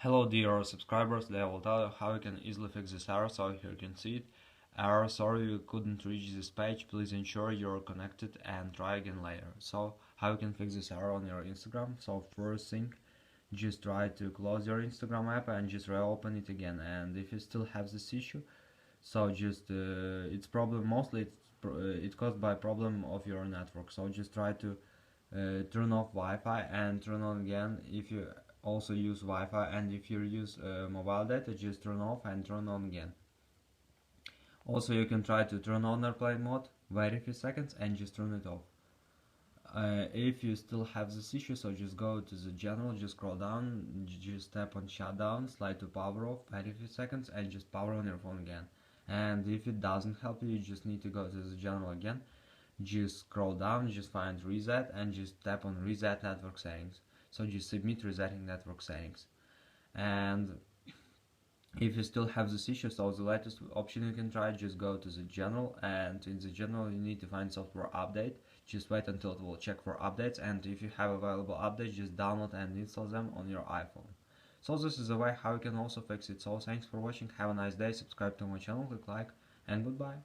Hello dear subscribers, today I will tell you how you can easily fix this error. So here you can see it. Error, sorry you couldn't reach this page, please ensure you're connected and try again later. So how you can fix this error on your Instagram? So first thing, just try to close your Instagram app and just reopen it again. And if you still have this issue, so just it's problem mostly it's caused by problem of your network. So just try to turn off Wi-Fi and turn on again if you also use Wi-Fi, and if you use mobile data, just turn off and turn on again. Also you can try to turn on airplane mode, wait a few seconds and just turn it off. If you still have this issue, so just go to the general, just scroll down, just tap on shutdown, slide to power off, wait a few seconds and just power on your phone again. And if it doesn't help you, you just need to go to the general again, just scroll down, just find reset and just tap on reset network settings. So just submit resetting network settings. And if you still have this issue, so the latest option you can try, just go to the general, and in the general you need to find software update. Just wait until it will check for updates, and if you have available updates, just download and install them on your iPhone. So this is the way how you can also fix it. So thanks for watching, have a nice day, subscribe to my channel, click like, and goodbye.